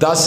10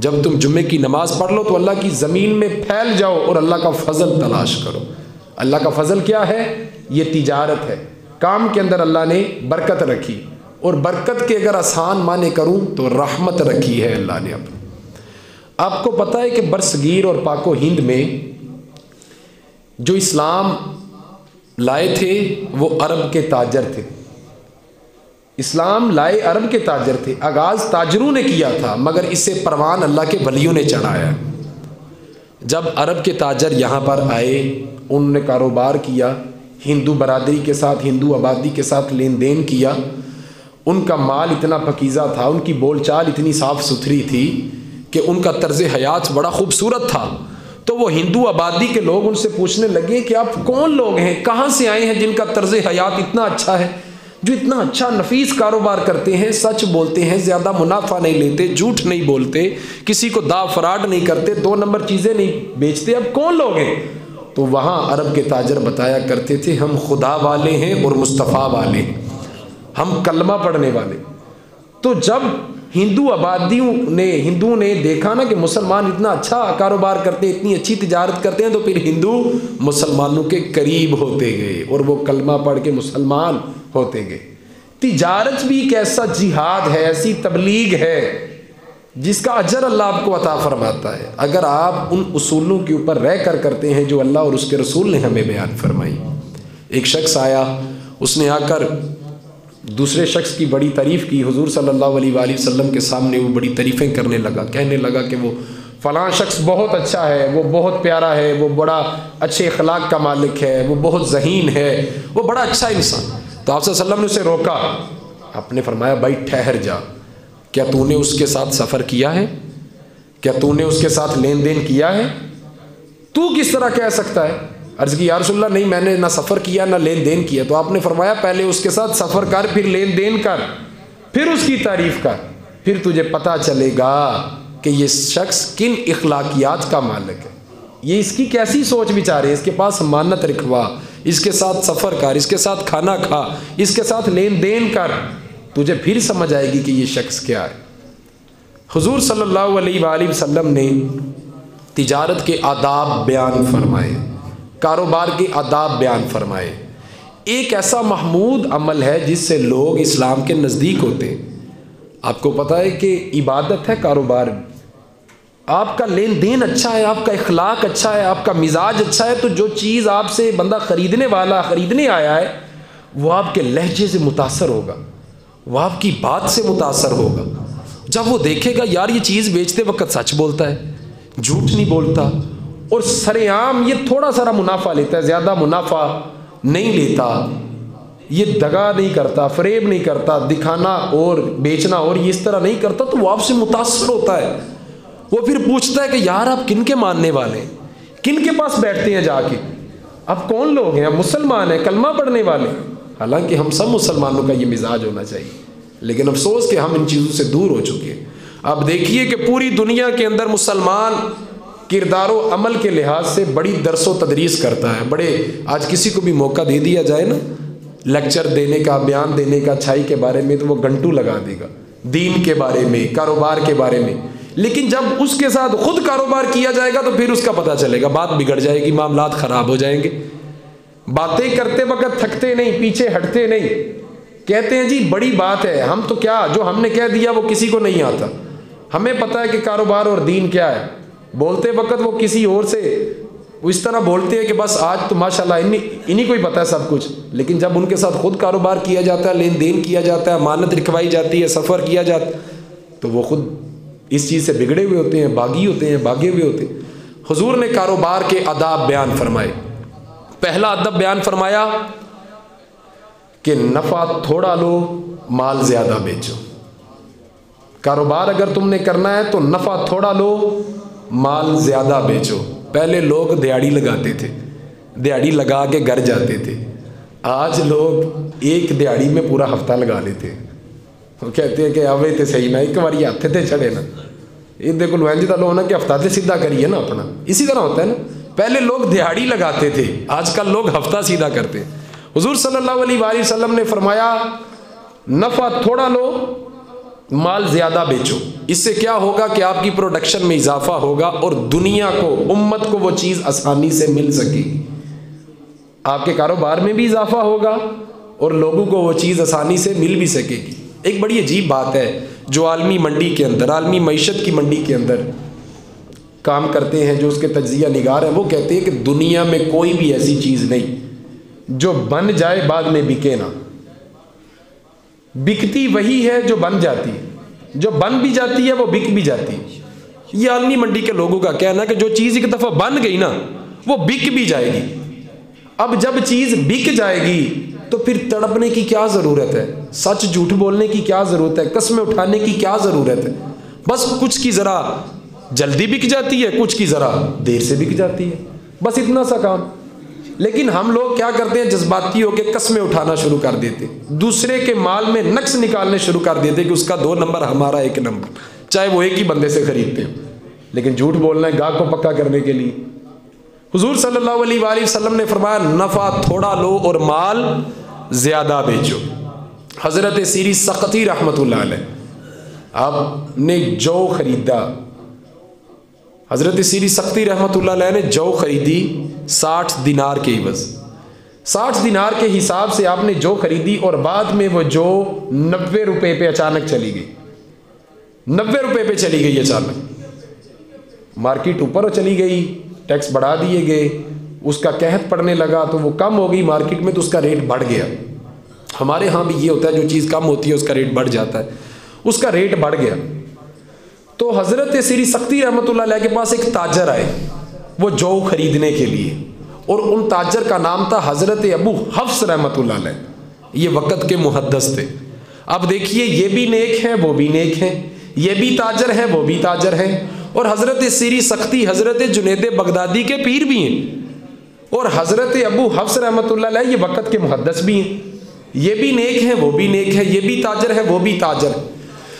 جب تم جمعے کی نماز پڑھ لو تو اللہ کی زمین میں پھیل جاؤ اور اللہ کا فضل تلاش کرو۔ اللہ کا فضل کیا ہے؟ یہ تجارت ہے، کام کے اندر اللہ نے برکت رکھی، اور برکت کے اگر آسان معنی کروں تو رحمت رکھی ہے اللہ نے اپنی۔ آپ کو پتہ ہے کہ برصغیر اور پاک و ہند میں جو اسلام لائے تھے وہ عرب کے تاجر تھے، اسلام لائے عرب کے تاجر تھے، آغاز تاجروں نے کیا تھا، مگر اسے پروان اللہ کے ولیوں نے چڑھایا۔ جب عرب کے تاجر یہاں پر آئے، انہوں نے کاروبار کیا، ہندو برادری کے ساتھ، ہندو آبادی کے ساتھ لین دین کیا، ان کا مال اتنا پاکیزہ تھا، ان کی بول چال اتنی صاف ستھری تھی کہ ان کا طرز حیات بڑا خوبصورت تھا۔ تو وہ ہندو آبادی کے لوگ ان سے پوچھنے لگے کہ آپ کون لوگ ہیں، کہاں سے آئے ہیں جن کا طرز حیات اتنا اچھا ہے، جو اتنا اچھا نفیس کاروبار کرتے ہیں، سچ بولتے ہیں، زیادہ منافع نہیں لیتے، جھوٹ نہیں بولتے، کسی کو دا فراڈ نہیں کرتے، 2 نمبر چیزیں نہیں بیچتے، اب کون لوگ ہیں؟ تو وہاں عرب کے تاجر بتایا کرتے تھے ہم خدا والے ہیں اور مصطفیٰ والے ہیں، ہم کلمہ پڑھنے والے۔ تو جب ہندو نے دیکھا نا کہ مسلمان اتنا اچھا کاروبار کرتے ہیں، اتنی اچھی تجارت کرتے ہیں، تو پھر ہندو مسلمانوں کے قریب ہوتے گئے اور وہ کلمہ پڑھ کے مسلمان ہوتے گئے۔ تجارت بھی ایک ایسا جہاد ہے، ایسی تبلیغ ہے جس کا اجر اللہ آپ کو عطا فرماتا ہے، اگر آپ ان اصولوں کے اوپر رہ کر کرتے ہیں جو اللہ اور اس کے رسول نے ہمیں بیان فرمائی۔ ایک شخص آیا، اس نے آ کر دوسرے شخص کی بڑی تعریف کی، حضور صلی اللہ علیہ وآلہ وسلم کے سامنے وہ بڑی تعریفیں کرنے لگا، کہنے لگا کہ وہ فلاں شخص بہت اچھا ہے، وہ بہت پیارا ہے، وہ بڑا اچھے اخلاق کا مالک ہے، وہ بہت ذہین ہے، وہ بڑا اچھا انسان۔ تو آپ صلی اللہ علیہ وسلم نے اسے روکا، آپ نے فرمایا بھائی ٹھہر جا، کیا تو نے اس کے ساتھ سفر کیا ہے؟ کیا تو نے اس کے ساتھ لین دین کیا ہے؟ تو کس طرح کہہ سکتا ہے؟ عرض کی یا رسول اللہ نہیں، میں نے نہ سفر کیا نہ لین دین کیا۔ تو آپ نے فرمایا پہلے اس کے ساتھ سفر کر، پھر لین دین کر، پھر اس کی تعریف کر، پھر تجھے پتہ چلے گا کہ یہ شخص کن اخلاقیات کا مالک ہے، یہ اس کی کیسی سوچ بچار ہے، اس کے پاس امانت رکھوا، اس کے ساتھ سفر کر، اس کے ساتھ کھانا کھا، اس کے ساتھ لین دین کر، تجھے پھر سمجھ آئے گی کہ یہ شخص کیا ہے۔ حضور صلی اللہ علیہ وآلہ وسلم نے تجارت کے آداب بیان فرمائے، کاروبار کے آداب بیان فرمائے۔ ایک ایسا محمود عمل ہے جس سے لوگ اسلام کے نزدیک ہوتے ہیں۔ آپ کو پتہ ہے کہ عبادت ہے کاروبار، آپ کا لین دین اچھا ہے، آپ کا اخلاق اچھا ہے، آپ کا مزاج اچھا ہے، تو جو چیز آپ سے بندہ خریدنے آیا ہے وہ آپ کے لہجے سے متاثر ہوگا، وہ آپ کی بات سے متاثر ہوگا۔ جب وہ دیکھے گا یار یہ چیز بیچتے وقت سچ بولتا ہے، جھوٹ نہیں بولتا، اور سرعام یہ تھوڑا سارا منافع لیتا ہے، زیادہ منافع نہیں لیتا، یہ دغا نہیں کرتا، فریب نہیں کرتا، دکھانا اور بیچنا اور یہ اس طرح نہیں کرتا، تو وہ آپ سے متاثر ہوتا ہے۔ وہ پھر پوچھتا ہے کہ یار آپ کن کے ماننے والے ہیں، کن کے پاس بیٹھتے ہیں جا کے، آپ کون لوگ ہیں، آپ مسلمان ہیں، کلمہ پڑھنے والے۔ حالانکہ ہم سب مسلمانوں کا یہ مزاج ہونا چاہیے، لیکن افسوس کہ ہم ان چیزوں سے دور ہو چکے ہیں۔ اب دیکھیے کہ پوری دنیا کے اندر مسلمان کردار و عمل کے لحاظ سے بڑی درس و تدریس کرتا ہے، آج کسی کو بھی موقع دے دیا جائے نا لیکچر دینے کا، بیان دینے کا اچھائی کے بارے میں، تو وہ گھنٹوں لگا دے گا، دین کے بارے میں، کاروبار کے بارے میں۔ لیکن جب اس کے ساتھ خود کاروبار کیا جائے گا تو پھر اس کا پتہ چلے گا، بات بگڑ جائے گی، معاملات خراب ہو جائیں گے۔ باتیں کرتے وقت تھکتے نہیں، پیچھے ہٹتے نہیں، کہتے ہیں جی بڑی بات ہے، ہم تو کیا، جو ہم نے کہہ دیا وہ کسی کو نہیں آتا، ہمیں پتہ ہے کہ کاروبار اور دین کیا ہے۔ بولتے وقت وہ کسی اور سے وہ اس طرح بولتے ہیں کہ بس آج تو ماشاءاللہ انہی کو ہی پتہ ہے سب کچھ، لیکن جب ان کے ساتھ خود کاروبار کیا جاتا ہے، لین دین کیا جاتا ہے، امانت رکھوائی جاتی ہے، سفر کیا جاتا ہے، تو وہ خود اس چیز سے بگڑے ہوئے ہوتے ہیں، باغی ہوتے ہیں، بھاگے ہوئے ہوتے ہیں۔ حضور نے کاروبار کے آداب بیان فرمائے۔ پہلا ادب بیان فرمایا کہ نفع تھوڑا لو، مال زیادہ بیچو۔ کاروبار اگر تم نے کرنا ہے تو نفع تھوڑا لو، مال زیادہ بیچو۔ پہلے لوگ دیہڑی لگاتے تھے، دیہڑی لگا کے گھر جاتے تھے، آج لوگ ایک دیہڑی میں پورا ہفتہ لگا لیتے ہیں۔ وہ کہتے ہیں کہ آوے تے صحیح نہ ایک بار ہاتھ تے چڑھے نا، یہ دیکھو لوینج دا لو نا کہ ہفتہ تے سیدھا کریے نا اپنا، اسی طرح ہوتا ہے نا۔ پہلے لوگ دیہڑی لگاتے تھے، آج کل لوگ ہفتہ سیدھا کرتے ہیں۔ حضور صلی اللہ علیہ وآلہ وسلم نے فرمایا نفع تھوڑا لو مال زیادہ بیچو، اس سے کیا ہوگا کہ آپ کی پروڈکشن میں اضافہ ہوگا اور دنیا کو، امت کو وہ چیز آسانی سے مل سکے گی، آپ کے کاروبار میں بھی اضافہ ہوگا اور لوگوں کو وہ چیز آسانی سے مل بھی سکے گی۔ ایک بڑی عجیب بات ہے، جو عالمی منڈی کے اندر، عالمی معیشت کی منڈی کے اندر کام کرتے ہیں، جو اس کے تجزیہ نگار ہیں، وہ کہتے ہیں کہ دنیا میں کوئی بھی ایسی چیز نہیں جو بن جائے بعد میں بکے نہ، بکتی وہی ہے جو بن جاتی ہے، جو بن بھی جاتی ہے وہ بک بھی جاتی ہے۔ یہ عالمی منڈی کے لوگوں کا کہنا ہے کہ جو چیز ایک دفعہ بن گئی نا وہ بک بھی جائے گی۔ اب جب چیز بک جائے گی تو پھر تڑپنے کی کیا ضرورت ہے، سچ جھوٹ بولنے کی کیا ضرورت ہے، قسمیں اٹھانے کی کیا ضرورت ہے؟ بس کچھ کی ذرا جلدی بک جاتی ہے، کچھ کی ذرا دیر سے بک جاتی ہے، بس اتنا سا کام۔ لیکن ہم لوگ کیا کرتے ہیں، جذباتی ہو کے قسمیں اٹھانا شروع کر دیتے، دوسرے کے مال میں نقص نکالنے شروع کر دیتے کہ اس کا 2 نمبر ہمارا 1 نمبر، چاہے وہ ایک ہی بندے سے خریدتے ہیں، لیکن جھوٹ بولنا ہے گاہک کو پکا کرنے کے لیے۔ حضور صلی اللہ علیہ وآلہ وسلم نے فرمایا نفع تھوڑا لو اور مال زیادہ بیچو۔ حضرت سیری سقطی رحمۃ اللہ علیہ، آپ نے جو خریدا، حضرت سیری سقطی رحمۃ اللہ علیہ نے جو خریدی 60 دینار کے عوض، 60 دینار کے حساب سے آپ نے جو خریدی، اور بعد میں وہ جو 90 روپے پہ اچانک چلی گئی، 90 روپے پہ چلی گئی اچانک، مارکیٹ اوپر چلی گئی، ٹیکس بڑھا دیے گئے، اس کا قحط پڑنے لگا تو وہ کم ہو گئی مارکیٹ میں، تو اس کا ریٹ بڑھ گیا۔ ہمارے ہاں بھی یہ ہوتا ہے، جو چیز کم ہوتی ہے اس کا ریٹ بڑھ جاتا ہے، اس کا ریٹ بڑھ گیا۔ تو حضرت سیری سقطی رحمۃ اللہ علیہ کے پاس ایک تاجر آئے وہ جو خریدنے کے لیے، اور ان تاجر کا نام تھا حضرت ابو حفص رحمۃ اللہ علیہ، یہ وقت کے محدث تھے۔ اب دیکھیے یہ بھی نیک ہیں وہ بھی نیک ہیں، یہ بھی تاجر ہیں وہ بھی تاجر ہیں، اور حضرت سیری سقطی حضرت جنید بغدادی کے پیر بھی ہیں، اور حضرت ابو حفص رحمۃ اللہ علیہ یہ وقت کے محدث بھی ہیں، یہ بھی نیک ہیں وہ بھی نیک ہیں، یہ بھی تاجر ہے وہ بھی تاجر۔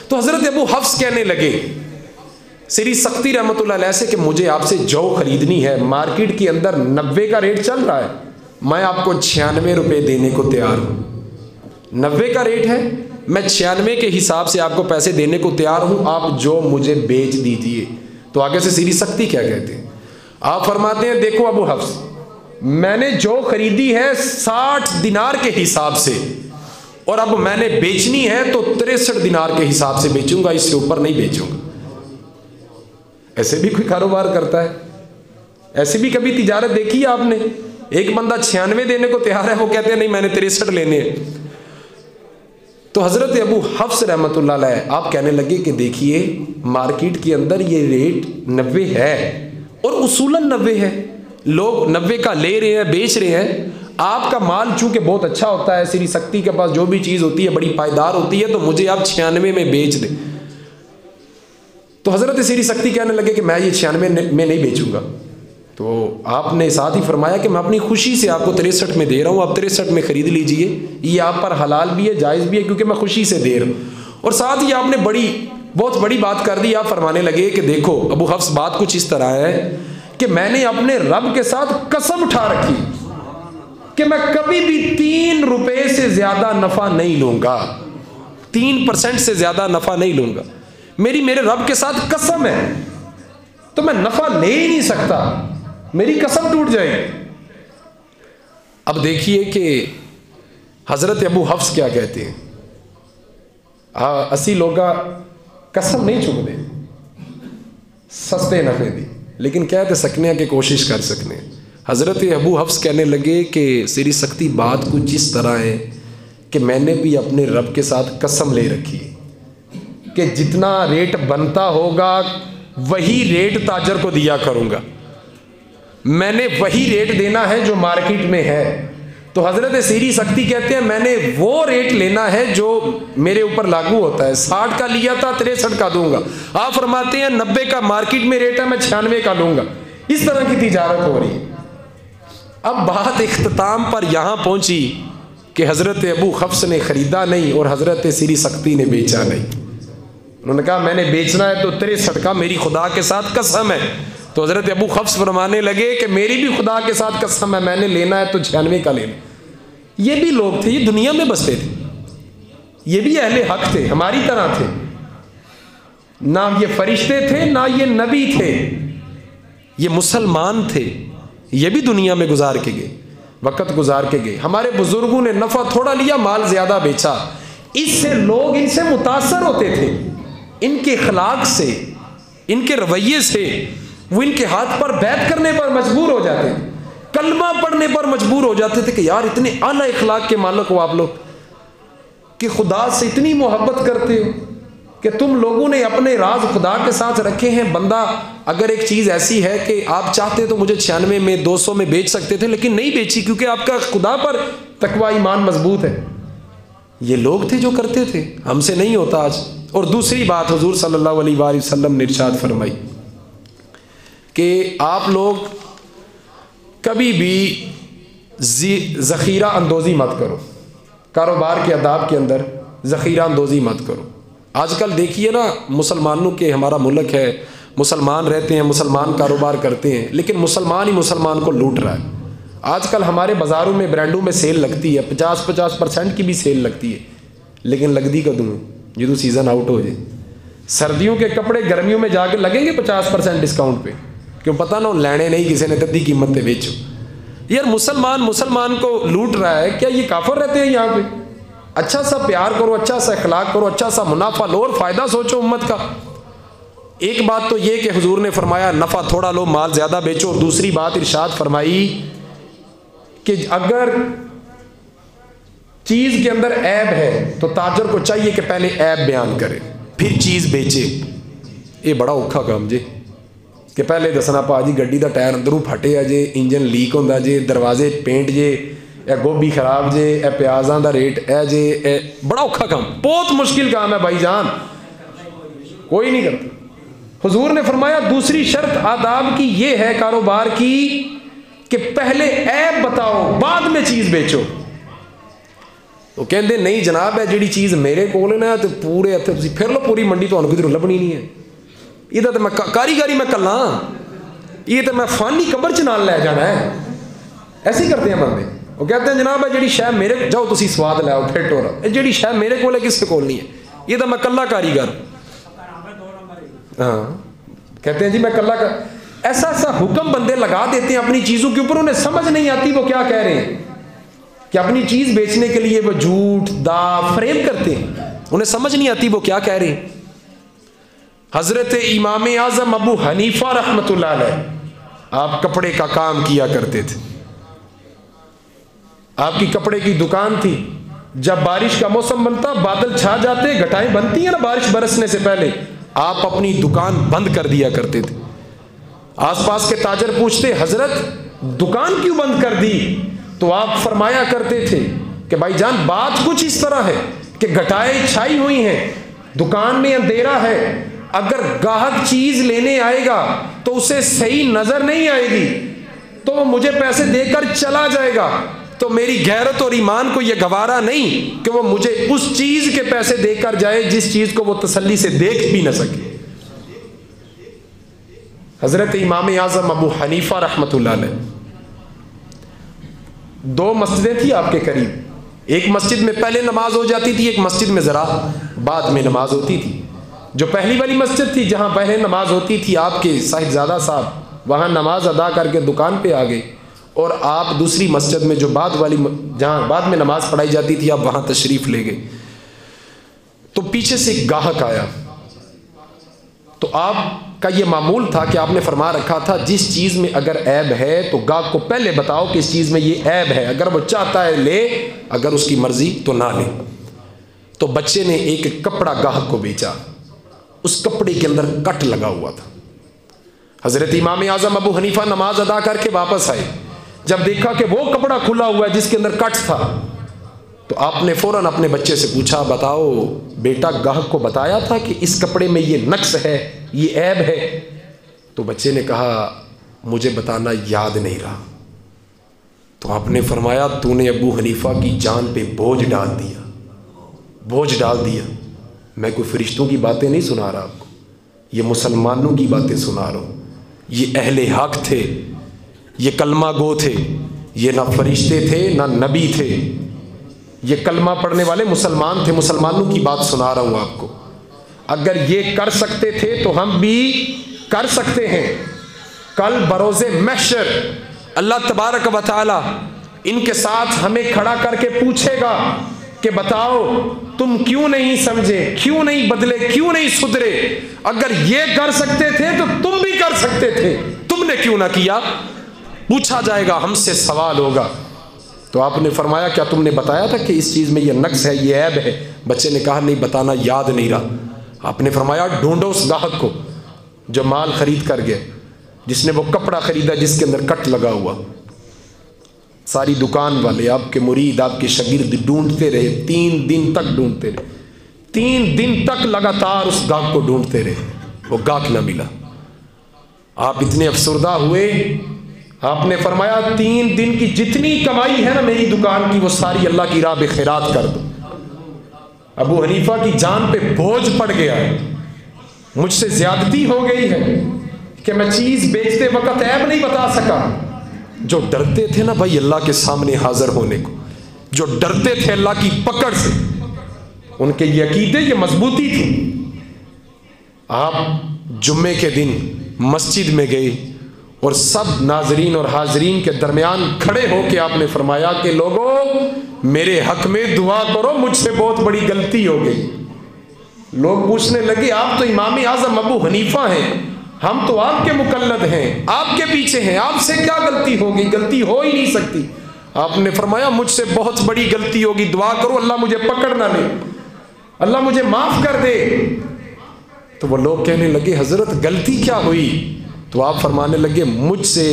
تو حضرت ابو حفص کہنے لگے سیری سقطی رحمۃ اللہ علیہ سے کہ مجھے آپ سے جو خریدنی ہے، مارکیٹ کے اندر 90 کا ریٹ چل رہا ہے، میں آپ کو 96 روپے دینے کو تیار ہوں، 90 کا ریٹ ہے، میں 96 کے حساب سے آپ کو پیسے دینے کو تیار ہوں، آپ جو مجھے بیچ دیجیے۔ تو آگے سے سیری سقطی کیا کہتے ہیں، آپ فرماتے ہیں دیکھو ابو حفص، میں نے جو خریدی ہے 60 دینار کے حساب سے، اور اب میں نے بیچنی ہے تو 63 دینار کے حساب سے بیچوں گا، اس سے اوپر نہیں بیچوں گا۔ ایسے بھی کوئی کاروبار کرتا ہے؟ ایسی بھی کبھی تجارت دیکھی ہے آپ نے؟ ایک بندہ 96 دینے کو تیار ہے، وہ کہتے ہیں نہیں میں نے 63 لینے ہیں۔ تو حضرت ابو حفص رحمۃ اللہ علیہ آپ کہنے لگے کہ دیکھیے مارکیٹ کے اندر یہ ریٹ 90 ہے، اور اصولاً 90 ہے، لوگ 90 کا لے رہے ہیں بیچ رہے ہیں، آپ کا مال چونکہ بہت اچھا ہوتا ہے، سیری سقطی کے پاس جو بھی چیز ہوتی ہے بڑی پائیدار ہوتی ہے، تو مجھے آپ 96 میں بیچ دیں۔ تو حضرت سیری سقطی کہنے لگے کہ میں یہ 96 میں نہیں بیچوں گا۔ تو آپ نے ساتھ ہی فرمایا کہ میں اپنی خوشی سے آپ کو 63 میں دے رہا ہوں، آپ 63 میں خرید لیجئے، یہ آپ پر حلال بھی ہے جائز بھی ہے، کیونکہ میں خوشی سے دے رہا ہوں۔ اور ساتھ ہی آپ نے بہت بڑی بات کر دی، آپ فرمانے لگے کہ دیکھو ابو حفص بات کچھ اس طرح ہے کہ میں نے اپنے رب کے ساتھ قسم اٹھا رکھی کہ میں کبھی بھی 3 روپے سے زیادہ نفع نہیں لوں گا، 3% سے زیادہ نفع نہیں لوں گا، میرے رب کے ساتھ قسم ہے، تو میں نفع لے ہی نہیں سکتا، میری قسم ٹوٹ جائے گی۔ اب دیکھیے کہ حضرت ابو حفص کیا کہتے ہیں، 80 لوگ قسم نہیں چک دے، سستے نفع دی، لیکن کہتے سکنے کی کوشش کر سکنے۔ حضرت ابو حفص کہنے لگے کہ سیری سقطی بات کچھ اس طرح ہے کہ میں نے بھی اپنے رب کے ساتھ قسم لے رکھی کہ جتنا ریٹ بنتا ہوگا وہی ریٹ تاجر کو دیا کروں گا، میں نے وہی ریٹ دینا ہے جو مارکیٹ میں ہے۔ تو حضرت سیری سقطی کہتے ہیں میں نے وہ ریٹ لینا ہے جو میرے اوپر لاگو ہوتا ہے، 60 کا لیا تھا 63 کا دوں گا، آپ فرماتے ہیں 90 کا مارکیٹ میں ریٹ ہے، میں 96 کا لوں گا۔ اس طرح کی تجارت ہو رہی ہے۔ اب بات اختتام پر یہاں پہنچی کہ حضرت ابو حفص نے خریدا نہیں اور حضرت سیری سقطی نے بیچا نہیں۔ انہوں نے کہا میں نے بیچنا ہے تو 63 کا، میری خدا کے ساتھ قسم ہے۔ تو حضرت ابو حفص فرمانے لگے کہ میری بھی خدا کے ساتھ قسم ہے، میں نے لینا ہے تو 96 کا لینا۔ یہ بھی لوگ تھے، یہ دنیا میں بستے تھے، یہ بھی اہل حق تھے، ہماری طرح تھے، نہ یہ فرشتے تھے نہ یہ نبی تھے، یہ مسلمان تھے، یہ بھی دنیا میں گزار کے گئے، وقت گزار کے گئے۔ ہمارے بزرگوں نے نفع تھوڑا لیا، مال زیادہ بیچا، اس سے لوگ ان سے متاثر ہوتے تھے، ان کے اخلاق سے، ان کے رویے سے، وہ ان کے ہاتھ پر بیعت کرنے پر مجبور ہو جاتے تھے، کلمہ پڑھنے پر مجبور ہو جاتے تھے کہ یار اتنے اعلیٰ اخلاق کے مالک ہو آپ لوگ کہ خدا سے اتنی محبت کرتے ہو کہ تم لوگوں نے اپنے راز خدا کے ساتھ رکھے ہیں۔ بندہ اگر ایک چیز ایسی ہے کہ آپ چاہتے تو مجھے 96 میں 200 میں بیچ سکتے تھے، لیکن نہیں بیچی کیونکہ آپ کا خدا پر تقوی ایمان مضبوط ہے۔ یہ لوگ تھے جو کرتے تھے، ہم سے نہیں ہوتا آج۔ اور دوسری بات حضور صلی اللہ علیہ وآلہ وسلم نے ارشاد فرمائی کہ آپ لوگ کبھی بھی ذخیرہ اندوزی مت کرو، کاروبار کے آداب کے اندر ذخیرہ اندوزی مت کرو۔ آج کل دیکھیے نا، مسلمانوں کے ہمارا ملک ہے، مسلمان رہتے ہیں، مسلمان کاروبار کرتے ہیں، لیکن مسلمان ہی مسلمان کو لوٹ رہا ہے۔ آج کل ہمارے بازاروں میں برانڈوں میں سیل لگتی ہے، 50% کی بھی سیل لگتی ہے، لیکن لگتی کدوں جدوں سیزن آؤٹ ہو جائے۔ سردیوں کے کپڑے گرمیوں میں جا کے لگیں گے 50% ڈسکاؤنٹ پہ، کیوں پتہ نہ لینے نہیں کسی نے تدھی قیمت پہ بیچو۔ یار مسلمان کو لوٹ رہا ہے، کیا یہ کافر رہتے ہیں یہاں پہ؟ اچھا سا پیار کرو، اچھا سا اخلاق کرو، اچھا سا منافع لو اور فائدہ سوچو امت کا۔ ایک بات تو یہ کہ حضور نے فرمایا نفع تھوڑا لو، مال زیادہ بیچو، اور دوسری بات ارشاد فرمائی کہ اگر چیز کے اندر عیب ہے تو تاجر کو چاہیے کہ پہلے عیب بیان کرے پھر چیز بیچے۔ یہ بڑا اوکھا کام جے کہ پہلے دسنا پا جی گڈی دا ٹائر اندروں پھٹے آ جے، انجن لیک ہوندا جے، دروازے پینٹ جے، اے گوبھی خراب جے، اے پیازاں دا ریٹ اے جے، اے بڑا اوکھا کام، بہت مشکل کام ہے بھائی جان، کوئی نہیں کرتا۔ حضور نے فرمایا دوسری شرط آداب کی یہ ہے کاروبار کی کہ پہلے عیب بتاؤ بعد میں چیز بیچو۔ وہ کہندے نہیں جناب ہے جیڑی چیز میرے کول ہے نا تو پورے اتنے تسی پھر لو پوری منڈی تو کدھر لبنی نہیں ہے، یہ تو میں کاریگاری میں کلا، یہ تو میں فانی قبر چ نال لے جانا ہے۔ ایسے ہی کرتے ہیں بندے، وہ کہتے ہیں جناب ہے جیڑی شے میرے جاؤ تسی سواد لے آؤ پھٹ ہو رہا، جیڑی شے میرے کول ہے کس کول نہیں ہے، یہ تو میں کلا کاریگر۔ ہاں کہتے ہیں جی میں کلا ایسا حکم بندے لگا دیتے ہیں اپنی چیزوں کے اوپر، انہیں سمجھ نہیں آتی وہ کیا کہہ رہے ہیں، کہ اپنی چیز بیچنے کے لیے وہ جھوٹ دا فریب کرتے ہیں، انہیں سمجھ نہیں آتی وہ کیا کہہ رہے ہیں۔ حضرت امام اعظم ابو حنیفہ رحمۃ اللہ علیہ آپ کپڑے کا کام کیا کرتے تھے، آپ کی کپڑے کی دکان تھی، جب بارش کا موسم بنتا بادل چھا جاتے، گھٹائیں بنتی ہیں نا بارش برسنے سے پہلے، آپ اپنی دکان بند کر دیا کرتے تھے۔ آس پاس کے تاجر پوچھتے حضرت دکان کیوں بند کر دی؟ تو آپ فرمایا کرتے تھے کہ بھائی جان بات کچھ اس طرح ہے کہ گھٹائیں چھائی ہوئی ہیں، دکان میں اندھیرا ہے، اگر گاہک چیز لینے آئے گا تو اسے صحیح نظر نہیں آئے گی تو وہ مجھے پیسے دے کر چلا جائے گا، تو میری غیرت اور ایمان کو یہ گوارا نہیں کہ وہ مجھے اس چیز کے پیسے دے کر جائے جس چیز کو وہ تسلی سے دیکھ بھی نہ سکے۔ حضرت امام اعظم ابو حنیفہ رحمۃ اللہ علیہ، دو مسجدیں تھی آپ کے قریب، ایک مسجد میں پہلے نماز ہو جاتی تھی، ایک مسجد میں ذرا بعد میں نماز ہوتی تھی۔ جو پہلی والی مسجد تھی جہاں پہلے نماز ہوتی تھی، آپ کے صاحبزادہ صاحب وہاں نماز ادا کر کے دکان پہ آ گئے، اور آپ دوسری مسجد میں جو بعد والی جہاں بعد میں نماز پڑھائی جاتی تھی آپ وہاں تشریف لے گئے۔ تو پیچھے سے ایک گاہک آیا، تو آپ کا یہ معمول تھا کہ آپ نے فرما رکھا تھا جس چیز میں اگر عیب ہے تو گاہک کو پہلے بتاؤ کہ اس چیز میں یہ عیب ہے، اگر وہ چاہتا ہے لے، اگر اس کی مرضی تو نہ لے۔ تو بچے نے ایک کپڑا گاہک کو بیچا، اس کپڑے کے اندر کٹ لگا ہوا تھا۔ حضرت امام اعظم ابو حنیفہ نماز ادا کر کے واپس آئے، جب دیکھا کہ وہ کپڑا کھلا ہوا ہے جس کے اندر کٹ تھا، تو آپ نے فوراً اپنے بچے سے پوچھا بتاؤ بیٹا گاہک کو بتایا تھا کہ اس کپڑے میں یہ نقص ہے، یہ عیب ہے؟ تو بچے نے کہا مجھے بتانا یاد نہیں رہا۔ تو آپ نے فرمایا تو نے ابو حنیفہ کی جان پہ بوجھ ڈال دیا، بوجھ ڈال دیا۔ میں کوئی فرشتوں کی باتیں نہیں سنا رہا آپ کو، یہ مسلمانوں کی باتیں سنا رہا ہوں۔ یہ اہل حق تھے، یہ کلمہ گو تھے، یہ نہ فرشتے تھے نہ نبی تھے، یہ کلمہ پڑھنے والے مسلمان تھے، مسلمانوں کی بات سنا رہا ہوں آپ کو۔ اگر یہ کر سکتے تھے تو ہم بھی کر سکتے ہیں۔ کل بروز محشر اللہ تبارک و تعالی ان کے ساتھ ہمیں کھڑا کر کے پوچھے گا کہ بتاؤ تم کیوں نہیں سمجھے، کیوں نہیں بدلے، کیوں نہیں سدھرے؟ اگر یہ کر سکتے تھے تو تم بھی کر سکتے تھے، تم نے کیوں نہ کیا؟ پوچھا جائے گا، ہم سے سوال ہوگا۔ تو آپ نے فرمایا کیا تم نے بتایا تھا کہ اس چیز میں یہ نقص ہے، یہ عیب ہے؟ بچے نے کہا نہیں بتانا یاد نہیں رہا۔ آپ نے فرمایا ڈھونڈو اس گاہک کو جو مال خرید کر گیا، جس نے وہ کپڑا خریدا جس کے اندر کٹ لگا ہوا۔ ساری دکان والے، آپ کے مرید، آپ کے شاگرد ڈھونڈتے رہے، 3 دن تک ڈھونڈتے رہے، 3 دن تک لگاتار اس گاہک کو ڈھونڈتے رہے، وہ گاہک نہ ملا۔ آپ اتنے افسردہ ہوئے، آپ نے فرمایا 3 دن کی جتنی کمائی ہے نا میری دکان کی، وہ ساری اللہ کی راہ میں خیرات کر دو۔ ابو حنیفہ کی جان پہ بوجھ پڑ گیا ہے، مجھ سے زیادتی ہو گئی ہے کہ میں چیز بیچتے وقت عیب نہیں بتا سکا۔ جو ڈرتے تھے نا بھائی اللہ کے سامنے حاضر ہونے کو، جو ڈرتے تھے اللہ کی پکڑ سے، ان کے یہ عقیدے، یہ مضبوطی تھی۔ آپ جمعے کے دن مسجد میں گئے اور سب ناظرین اور حاضرین کے درمیان کھڑے ہو کے آپ نے فرمایا کہ لوگوں میرے حق میں دعا کرو، مجھ سے بہت بڑی غلطی ہو گئی۔ لوگ پوچھنے لگے آپ تو امام اعظم ابو حنیفہ ہیں، ہم تو آپ کے مقلد ہیں، آپ کے پیچھے ہیں، آپ سے کیا غلطی ہوگی؟ غلطی ہو ہی نہیں سکتی۔ آپ نے فرمایا مجھ سے بہت بڑی غلطی ہوگی، دعا کرو اللہ مجھے پکڑ نہ لے، اللہ مجھے معاف کر دے۔ تو وہ لوگ کہنے لگے حضرت غلطی کیا ہوئی؟ تو آپ فرمانے لگے مجھ سے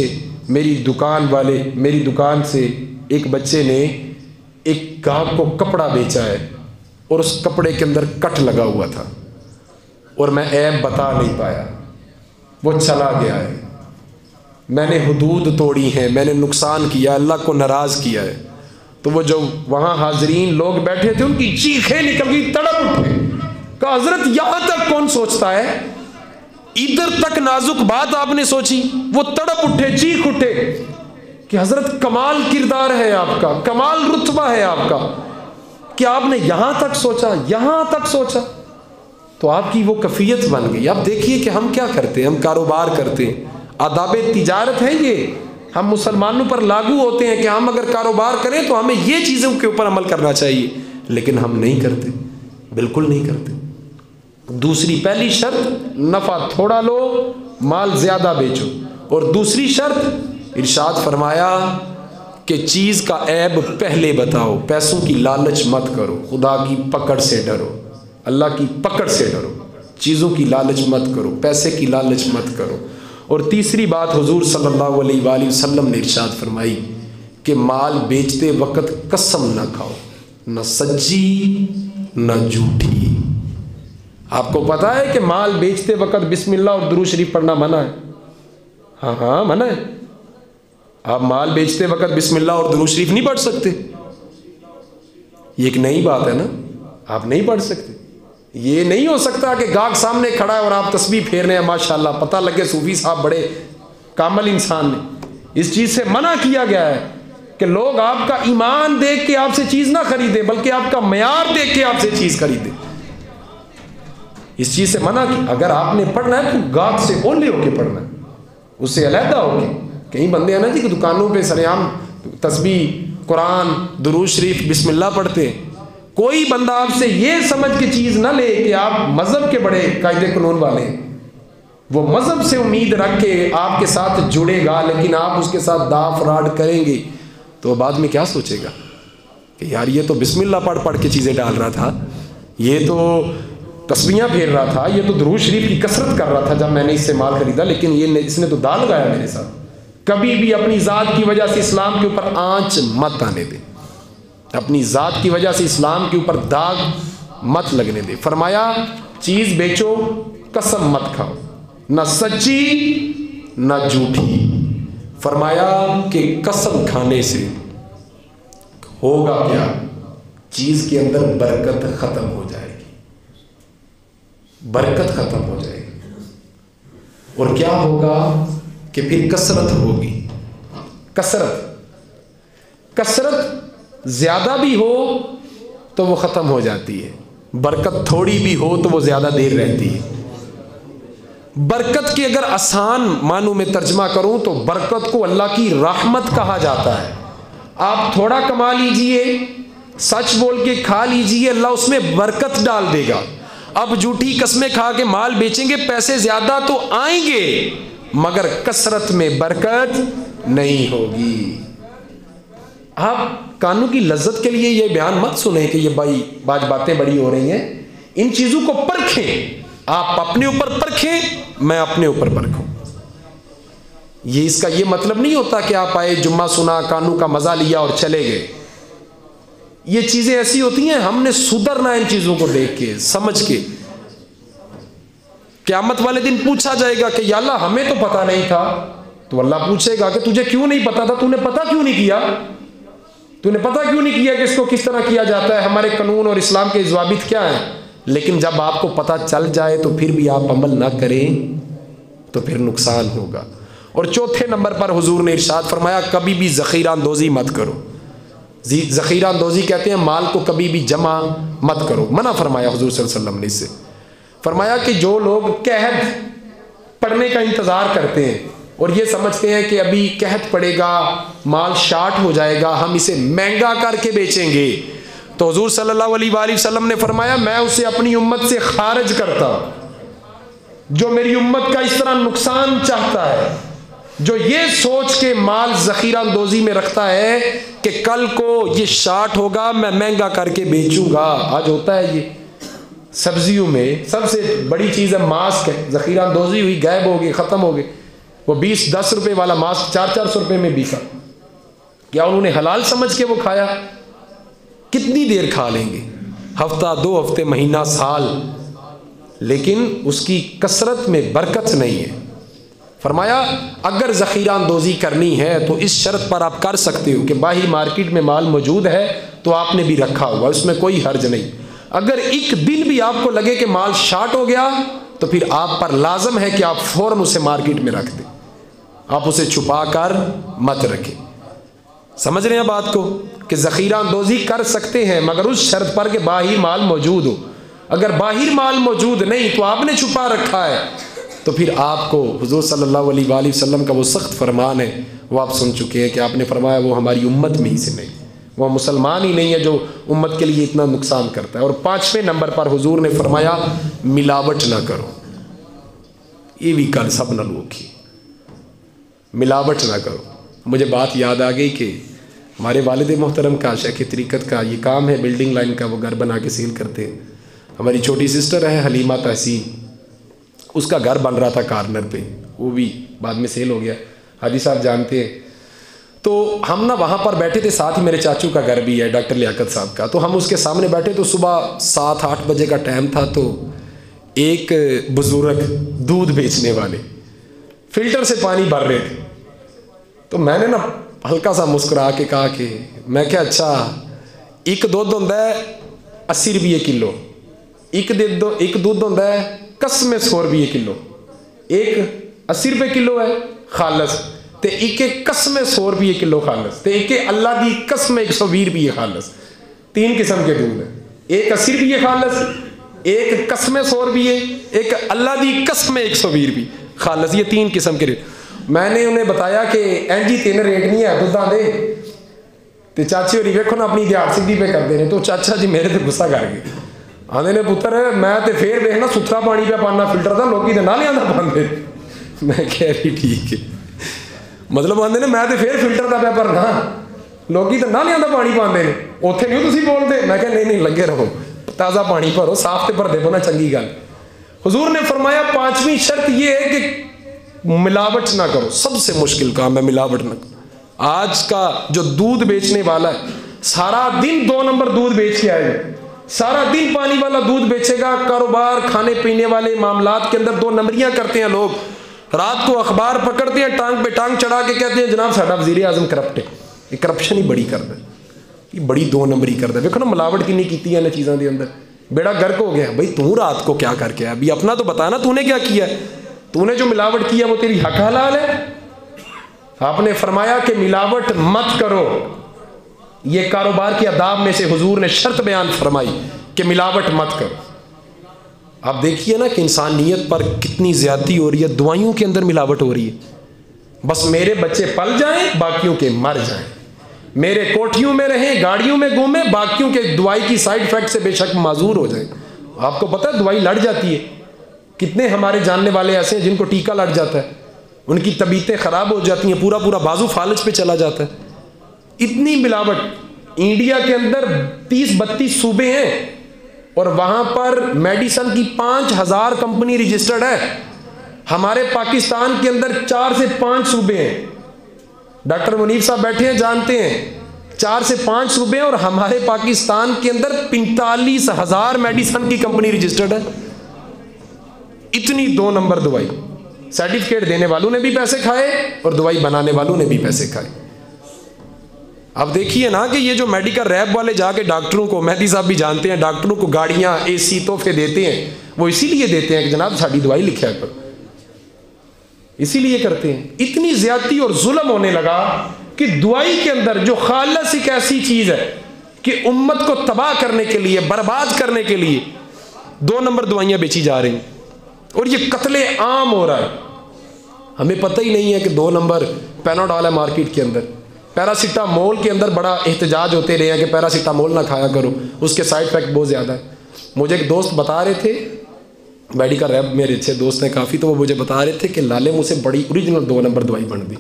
میری دکان سے ایک بچے نے ایک گاہک کو کپڑا بیچا ہے اور اس کپڑے کے اندر کٹ لگا ہوا تھا اور میں عیب بتا نہیں پایا، وہ چلا گیا ہے، میں نے حدود توڑی ہیں، میں نے نقصان کیا، اللہ کو ناراض کیا ہے۔ تو وہ جو وہاں حاضرین لوگ بیٹھے تھے ان کی چیخیں نکل گئی، تڑپ اٹھے، کہا حضرت یہاں تک کون سوچتا ہے؟ ادھر تک نازک بات آپ نے سوچی؟ وہ تڑپ اٹھے، چیخ اٹھے کہ حضرت کمال کردار ہے آپ کا، کمال رتبہ ہے آپ کا کہ آپ نے یہاں تک سوچا، یہاں تک سوچا۔ تو آپ کی وہ کیفیت بن گئی۔ اب دیکھیے کہ ہم کیا کرتے ہیں، ہم کاروبار کرتے ہیں، آداب تجارت ہے یہ، ہم مسلمانوں پر لاگو ہوتے ہیں کہ ہم اگر کاروبار کریں تو ہمیں یہ چیزوں کے اوپر عمل کرنا چاہیے، لیکن ہم نہیں کرتے، بالکل نہیں کرتے۔ دوسری پہلی شرط نفع تھوڑا لو، مال زیادہ بیچو، اور دوسری شرط ارشاد فرمایا کہ چیز کا عیب پہلے بتاؤ، پیسوں کی لالچ مت کرو، خدا کی پکڑ سے ڈرو، اللہ کی پکڑ سے ڈرو، چیزوں کی لالچ مت کرو، پیسے کی لالچ مت کرو۔ اور تیسری بات حضور صلی اللہ علیہ وآلہ وسلم نے ارشاد فرمائی کہ مال بیچتے وقت قسم نہ کھاؤ، نہ سچی نہ جھوٹی۔ آپ کو پتا ہے کہ مال بیچتے وقت بسم اللہ اور درود شریف پڑھنا منع ہے؟ ہاں منع ہے۔ آپ مال بیچتے وقت بسم اللہ اور درود شریف نہیں پڑھ سکتے، یہ ایک نئی بات ہے نا، آپ نہیں پڑھ سکتے۔ یہ نہیں ہو سکتا کہ گاہک سامنے کھڑا ہے اور آپ تسبیح پھیر رہے ہیں، ماشاءاللہ پتہ لگے صوفی صاحب بڑے کامل انسان نے۔ اس چیز سے منع کیا گیا ہے کہ لوگ آپ کا ایمان دیکھ کے آپ سے چیز نہ خریدیں، بلکہ آپ کا معیار دیکھ کے آپ سے چیز خریدیں۔ اس چیز سے منع کی۔ اگر آپ نے پڑھنا ہے تو گاہک سے اولے ہو کے پڑھنا ہے، اس سے علیحدہ ہو کے۔ کئی بندے ہیں نا جی کہ دکانوں پہ سریعام تسبیح، قرآن، درود شریف، بسم اللہ پڑھتے ہیں۔ کوئی بندہ آپ سے یہ سمجھ کے چیز نہ لے کہ آپ مذہب کے بڑے قاعدے قانون والے ہیں، وہ مذہب سے امید رکھ کے آپ کے ساتھ جڑے گا، لیکن آپ اس کے ساتھ دا فراڈ کریں گے تو بعد میں کیا سوچے گا کہ یار یہ تو بسم اللہ پڑھ پڑھ کے چیزیں ڈال رہا تھا، یہ تو تسبیحاں پھیر رہا تھا، یہ تو درود شریف کی کثرت کر رہا تھا جب میں نے اس سے مال خریدا، لیکن اس نے تو دال لگایا میرے ساتھ۔ کبھی بھی اپنی ذات کی وجہ سے اسلام کے اوپر آنچ مت آنے دیں، اپنی ذات کی وجہ سے اسلام کے اوپر داغ مت لگنے دیں۔ فرمایا چیز بیچو قسم مت کھاؤ، نہ سچی نہ جھوٹی۔ فرمایا کہ قسم کھانے سے ہوگا کیا؟ چیز کے اندر برکت ختم ہو جائے گی، برکت ختم ہو جائے گی، اور کیا ہوگا کہ پھر کثرت ہوگی۔ کثرت زیادہ بھی ہو تو وہ ختم ہو جاتی ہے، برکت تھوڑی بھی ہو تو وہ زیادہ دیر رہتی ہے. برکت کی اگر آسان معنوں میں ترجمہ کروں تو برکت کو اللہ کی رحمت کہا جاتا ہے. آپ تھوڑا کما لیجئے, سچ بول کے کھا لیجئے, اللہ اس میں برکت ڈال دے گا. اب جھوٹی قسمیں کھا کے مال بیچیں گے, پیسے زیادہ تو آئیں گے مگر کثرت میں برکت نہیں ہوگی. آپ کانوں کی لذت کے لیے یہ بیان مت سنیں کہ یہ بھائی بعض باتیں بڑی ہو رہی ہیں. ان چیزوں کو پرکھیں, آپ اپنے اوپر پرکھیں, میں اپنے اوپر پرکھوں. یہ اس کا یہ مطلب نہیں ہوتا کہ آپ آئے, جمعہ سنا, کانوں کا مزہ لیا اور چلے گئے. یہ چیزیں ایسی ہوتی ہیں, ہم نے سدھرنا ان چیزوں کو دیکھ کے, سمجھ کے. قیامت والے دن پوچھا جائے گا کہ یا اللہ ہمیں تو پتہ نہیں تھا, تو اللہ پوچھے گا کہ تجھے کیوں نہیں پتا تھا, تو نے پتہ کیوں نہیں کیا, تو نے پتہ کیوں نہیں کیا کہ اس کو کس طرح کیا جاتا ہے, ہمارے قانون اور اسلام کے ضوابط کیا ہیں. لیکن جب آپ کو پتہ چل جائے تو پھر بھی آپ عمل نہ کریں تو پھر نقصان ہوگا. اور چوتھے نمبر پر حضور نے ارشاد فرمایا کبھی بھی ذخیرہ اندوزی مت کرو. ذخیرہ اندوزی کہتے ہیں مال کو کبھی بھی جمع مت کرو. منع فرمایا حضور صلی اللہ علیہ وسلم نے اس سے. فرمایا کہ جو لوگ قحط پڑنے کا انتظار کرتے ہیں اور یہ سمجھتے ہیں کہ ابھی قحط پڑے گا, مال شارٹ ہو جائے گا, ہم اسے مہنگا کر کے بیچیں گے, تو حضور صلی اللہ علیہ وآلہ وسلم نے فرمایا میں اسے اپنی امت سے خارج کرتا ہوں. جو میری امت کا اس طرح نقصان چاہتا ہے, جو یہ سوچ کے مال ذخیرہ اندوزی میں رکھتا ہے کہ کل کو یہ شارٹ ہوگا, میں مہنگا کر کے بیچوں گا. آج ہوتا ہے یہ سبزیوں میں سب سے بڑی چیز ہے ماسک ہے, ذخیرہ اندوزی ہوئی, غائب ہو گئی, ختم ہو گئی. وہ 20-10 روپے والا ماسک 400 روپے میں بکا. کیا انہوں نے حلال سمجھ کے وہ کھایا؟ کتنی دیر کھا لیں گے, ہفتہ, 2 ہفتے, مہینہ, سال, لیکن اس کی کثرت میں برکت نہیں ہے. فرمایا اگر ذخیرہ اندوزی کرنی ہے تو اس شرط پر آپ کر سکتے ہو کہ باہر مارکیٹ میں مال موجود ہے تو آپ نے بھی رکھا ہوا, اس میں کوئی حرج نہیں. اگر ایک دن بھی آپ کو لگے کہ مال شارٹ ہو گیا تو پھر آپ پر لازم ہے کہ آپ فوراً اسے مارکیٹ میں رکھ دیں, آپ اسے چھپا کر مت رکھیں. سمجھ رہے ہیں بات کو کہ ذخیرہ اندوزی کر سکتے ہیں مگر اس شرط پر کہ باہر مال موجود ہو. اگر باہر مال موجود نہیں تو آپ نے چھپا رکھا ہے تو پھر آپ کو حضور صلی اللہ علیہ وآلہ وسلم کا وہ سخت فرمان ہے وہ آپ سن چکے ہیں کہ آپ نے فرمایا وہ ہماری امت میں ہی سے نہیں, وہ مسلمان ہی نہیں ہے جو امت کے لیے اتنا نقصان کرتا ہے. اور 5ویں نمبر پر حضور نے فرمایا ملاوٹ نہ کرو. یہ بھی کل سب نہ لوگ کی ملاوٹ نہ کرو. مجھے بات یاد آ گئی کہ ہمارے والد محترم کا شیخ طریقت کا یہ کام ہے بلڈنگ لائن کا, وہ گھر بنا کے سیل کرتے ہیں. ہماری چھوٹی سسٹر ہے حلیمہ تحسین, اس کا گھر بن رہا تھا کارنر پہ, وہ بھی بعد میں سیل ہو گیا. حاجی صاحب جانتے ہیں. تو ہم نا وہاں پر بیٹھے تھے, ساتھ ہی میرے چاچو کا گھر بھی ہے ڈاکٹر لیاقت صاحب کا, تو ہم اس کے سامنے بیٹھے تو صبح 7-8 بجے کا ٹائم تھا. تو ایک بزرگ دودھ بیچنے والے فلٹر سے پانی بھر رہے تھے. تو میں نے نا ہلکا سا مسکرا کے کہا کہ میں کیا اچھا ایک دودھ ہوتا ہے 80 روپے کلو, ایک دودھ ہوتا ہے قسم 100 روپے کلو, ایک 80 روپے کلو ہے خالص, تے ایک قسم 100 روپے کلو خالص, تے ایک اللہ دی قسم 120 روپے خالص. 3 قسم کے دودھ ہیں, ایک 80 روپے خالص, ایک قسم 100 روپے, ایک اللہ دی قسم 120 روپے خالص. یہ 3 قسم کے ریٹ. میں نے انہیں بتایا کہ این جی 3 ریٹ نہیں ہے دودھاں دے, تے چاچی ہوری ویکھو نا اپنی دیہات سیدھی پہ کرتے ہیں. تو چاچا جی میرے تے غصہ کر گئے, آندے نے پتر میں تے پھر دیکھنا ستھرا پانی پہ پانا فلٹر دا, لوکی تے نہ لیاں پاندے. میں کہہ رہی ٹھیک ہے, مطلب آندے نے میں تے پھر فلٹر دا پہ بھرنا, لوکی تے نہ لیاں پانی پاندے نے, اوتھے نہیں تسی بولدے. میں کہا نہیں لگے رہو, تازہ پانی بھرو, صاف تے بھر دے نا, چنگی گل. حضور نے فرمایا 5ویں شرط یہ ہے کہ ملاوٹ نہ کرو. سب سے مشکل کام ہے ملاوٹ نہ کرو. آج کا جو دودھ بیچنے والا ہے سارا دن 2 نمبر دودھ بیچ کے آئے گا, سارا دن پانی والا دودھ بیچے گا. کاروبار کھانے پینے والے معاملات کے اندر 2 نمبریاں کرتے ہیں لوگ. رات کو اخبار پکڑتے ہیں, ٹانگ پہ ٹانگ چڑھا کے کہتے ہیں جناب ساڈا وزیر اعظم کرپٹ ہے. یہ کرپشن ہی بڑی کرتا ہے, یہ بڑی 2 نمبری کرتا ہے. دیکھو نا ملاوٹ کنی کیتی ہے ان چیزاں دے اندر, بیڑا گرک ہو گیا. بھائی تو رات کو کیا کر کے آیا, ابھی اپنا تو بتا نا تو نے کیا کیا ہے. تو نے جو ملاوٹ کیا وہ تیری حق حلال ہے. آپ نے فرمایا کہ ملاوٹ مت کرو. یہ کاروبار کے آداب میں سے حضور نے شرط بیان فرمائی کہ ملاوٹ مت کرو۔ آپ دیکھیے نا کہ انسانیت پر کتنی زیادتی ہو رہی ہے، دوائیوں کے اندر ملاوٹ ہو رہی ہے۔ بس میرے بچے پل جائیں، باقیوں کے مر جائیں، میرے کوٹھیوں میں رہیں، گاڑیوں میں گھومیں، باقیوں کے دوائی کی سائیڈ افیکٹ سے بے شک معذور ہو جائیں۔ آپ کو پتہ ہے دوائی لڑ جاتی ہے، کتنے ہمارے جاننے والے ایسے ہیں جن کو ٹیکہ لڑ جاتا ہے، ان کی طبیعتیں خراب ہو جاتی ہیں، پورا پورا بازو فالج پہ چلا جاتا ہے۔ اتنی ملاوٹ۔ انڈیا کے اندر 30-32 صوبے ہیں اور وہاں پر میڈیسن کی 5000 کمپنی رجسٹرڈ ہے۔ ہمارے پاکستان کے اندر 4 سے 5 صوبے ہیں۔ ڈاکٹر منیف صاحب بیٹھے ہیں، جانتے ہیں 4 سے 5 صوبے ہیں، اور ہمارے پاکستان کے اندر 45,000 میڈیسن کی کمپنی رجسٹرڈ ہے۔ اتنی 2 نمبر دوائی، سرٹیفکیٹ دینے والوں نے بھی پیسے کھائے اور دوائی بنانے والوں نے بھی پیسے کھائے۔ اب دیکھیے نا کہ یہ جو میڈیکل ریپ والے جا کے ڈاکٹروں کو، مہدی صاحب بھی جانتے ہیں، ڈاکٹروں کو گاڑیاں، اے سی تحفے دیتے ہیں، وہ اسی لیے دیتے ہیں کہ جناب ساری دوائی لکھا کرو، اسی لیے کرتے ہیں۔ اتنی زیادتی اور ظلم ہونے لگا کہ دوائی کے اندر جو خالص ایک ایسی چیز ہے کہ امت کو تباہ کرنے کے لیے، برباد کرنے کے لیے 2 نمبر دوائیاں بیچی جا رہی ہیں، اور یہ قتل عام ہو رہا ہے۔ ہمیں پتہ ہی نہیں ہے کہ 2 نمبر پیناڈول ہے مارکیٹ کے اندر۔ پیراسیٹامول کے اندر بڑا احتجاج ہوتے رہے ہیں کہ پیراسیٹامول نہ کھایا کرو، اس کے سائڈ افیکٹ بہت زیادہ ہے۔ مجھے ایک دوست بتا رہے تھے، میڈیکل ریپ میرے اچھے دوست ہیں کافی، تو وہ مجھے بتا رہے تھے کہ لالے منہ سے بڑی اوریجنل 2 نمبر دوائی بن دی۔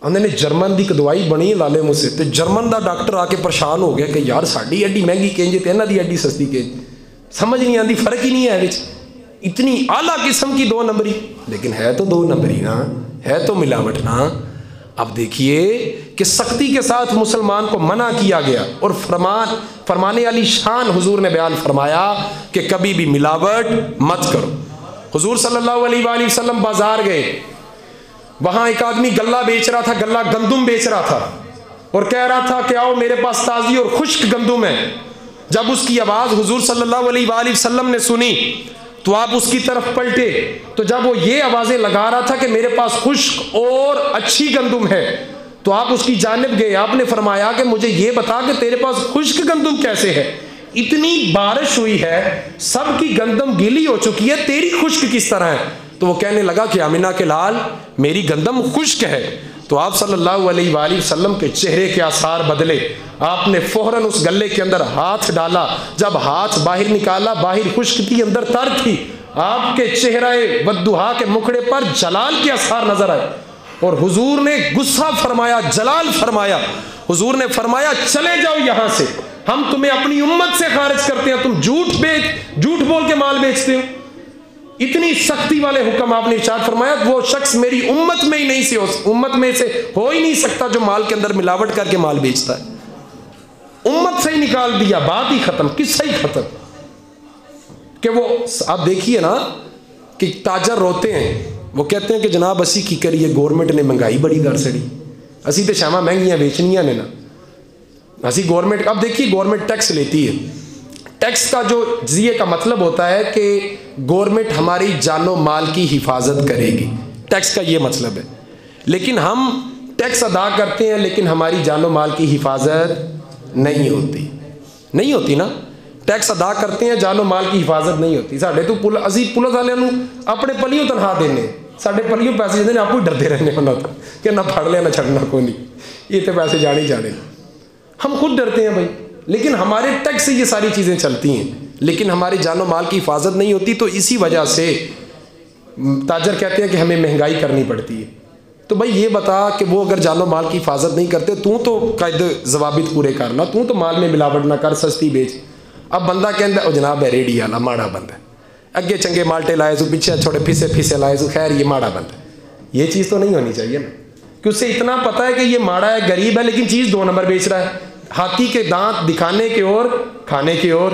انہوں نے جرمن دی دوائی بنی لالے منہ سے، تو جرمن دا ڈاکٹر آ کے پریشان ہو گیا کہ یار ساڈی ایڈی مہنگی کینجے تے انہاں دی ایڈی سستی کینج، سمجھ نہیں آتی، فرق ہی نہیں ہے وچ، اتنی اعلیٰ قسم کی 2 نمبری، لیکن ہے تو 2 نمبری نا، ہے تو ملاوٹ نا۔ اب دیکھیے کہ سختی کے ساتھ مسلمان کو منع کیا گیا، اور فرمانے والی شان حضور نے بیان فرمایا کہ کبھی بھی ملاوٹ مت کرو۔ حضور صلی اللہ علیہ وآلہ وسلم بازار گئے، وہاں ایک آدمی گلہ بیچ رہا تھا، گلہ گندم بیچ رہا تھا، اور کہہ رہا تھا کہ آؤ میرے پاس تازی اور خشک گندم ہے۔ جب اس کی آواز حضور صلی اللہ علیہ وآلہ وسلم نے سنی تو آپ اس کی طرف پلٹے، تو جب وہ یہ آوازیں لگا رہا تھا کہ میرے پاس خشک اور اچھی گندم ہے، تو آپ اس کی جانب گئے، آپ نے فرمایا کہ مجھے یہ بتا کہ تیرے پاس خشک گندم کیسے ہے؟ اتنی بارش ہوئی ہے، سب کی گندم گیلی ہو چکی ہے، تیری خشک کس طرح ہے؟ تو وہ کہنے لگا کہ آمینہ کے لال میری گندم خشک ہے۔ تو آپ صلی اللہ علیہ وآلہ وسلم کے چہرے کے آثار بدلے، آپ نے فوراً اس گلے کے اندر ہاتھ ڈالا، جب ہاتھ باہر نکالا باہر خشک تھی اندر تر تھی، آپ کے چہرہ والضحیٰ کے مکھڑے پر جلال کے آثار نظر آئے، اور حضور نے غصہ فرمایا، جلال فرمایا، حضور نے فرمایا چلے جاؤ یہاں سے، ہم تمہیں اپنی امت سے خارج کرتے ہیں، تم جھوٹ بول کے مال بیچتے ہو۔ اتنی سختی والے حکم آپ نے ارشاد فرمایا، وہ شخص میری امت میں ہی نہیں سے امت میں سے ہو ہی نہیں سکتا جو مال کے اندر ملاوٹ کر کے مال بیچتا ہے۔ امت سے ہی نکال دیا، بات ہی ختم، قصہ ہی ختم۔ کہ وہ آپ دیکھیے نا کہ تاجر روتے ہیں، وہ کہتے ہیں کہ جناب اسی کی کریے، گورنمنٹ نے مہنگائی بڑی کر سڑی، اسی تے شامہ مہنگیاں بیچنیاں نے نا، اسی گورنمنٹ۔ اب دیکھیے گورنمنٹ ٹیکس لیتی ہے، ٹیکس کا جو جزیے کا مطلب ہوتا ہے کہ گورنمنٹ ہماری جان و مال کی حفاظت کرے گی، ٹیکس کا یہ مطلب ہے۔ لیکن ہم ٹیکس ادا کرتے ہیں لیکن ہماری جان و مال کی حفاظت نہیں ہوتی نا، ٹیکس ادا کرتے ہیں جان و مال کی حفاظت نہیں ہوتی۔ ساڈے تو اسی پولیس والے اپنے پلیوں تنخواہ دینے، ساڈے پلیوں پیسے دینے، آپ کو ڈرتے رہنے ہونا تھا کہ نہ پھڑ لیا نہ چھڑنا کو نہیں، یہ تو پیسے جانے ہم خود ڈرتے ہیں بھائی، لیکن ہمارے ٹیکس سے یہ ساری چیزیں چلتی ہیں، لیکن ہماری جان و مال کی حفاظت نہیں ہوتی، تو اسی وجہ سے تاجر کہتے ہیں کہ ہمیں مہنگائی کرنی پڑتی ہے۔ تو بھائی یہ بتا کہ وہ اگر جان و مال کی حفاظت نہیں کرتے، تو قاعدے ضوابط پورے کرنا، تو مال میں ملاوٹ نہ کر، سستی بیچ۔ اب بندہ کہتا ہے جناب ہے ریڈی والا ماڑا بند ہے، اگے چنگے مالٹے لائے سو، پیچھے چھوٹے پھیسے لائے سو، خیر یہ ماڑا بند ہے۔ یہ چیز تو نہیں ہونی چاہیے نا، کہ اسے اتنا پتا ہے کہ یہ ماڑا ہے، غریب ہے، لیکن چیز 2 نمبر بیچ رہا ہے، ہاتھی کے دانت دکھانے کے اور کھانے کے اور۔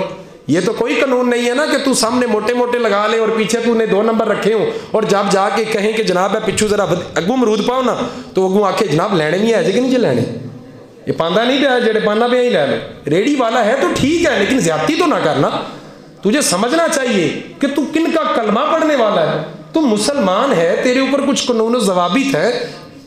یہ تو کوئی قانون نہیں ہے نا کہ تو سامنے موٹے موٹے لگا لے اور پیچھے تو نے 2 نمبر رکھے ہوں، اور جب جا کے کہیں کہ جناب ہے پچھو ذرا اگوں مرود پاؤ نا، تو اگوں آکھے جناب لینے نہیں ہے جی کہ نہیں جی لینے، یہ پاندہ نہیں پیا جڑے پانا پہ ہی لے لے، ریڈی والا ہے تو ٹھیک ہے لیکن زیادتی تو نہ کرنا۔ تجھے سمجھنا چاہیے کہ تو کن کا کلمہ پڑھنے والا ہے، تو مسلمان ہے، تیرے اوپر کچھ قانون و ضوابط ہے،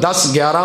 10, 11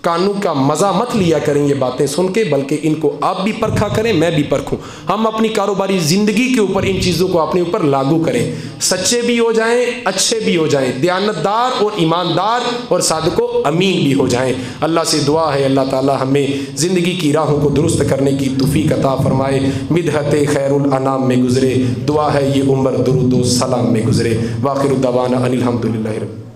کانوں کا مزہ مت لیا کریں یہ باتیں سن کے، بلکہ ان کو آپ بھی پرکھا کریں، میں بھی پرکھوں، ہم اپنی کاروباری زندگی کے اوپر ان چیزوں کو اپنے اوپر لاگو کریں، سچے بھی ہو جائیں، اچھے بھی ہو جائیں، دیانتدار اور ایماندار اور صادق و امین بھی ہو جائیں۔ اللہ سے دعا ہے اللہ تعالی ہمیں زندگی کی راہوں کو درست کرنے کی توفیق عطا فرمائے، مدحت خیر الانام میں گزرے، دعا ہے یہ عمر درود و سلام میں گزرے۔ وآخر دعوانا ان الحمد للہ رب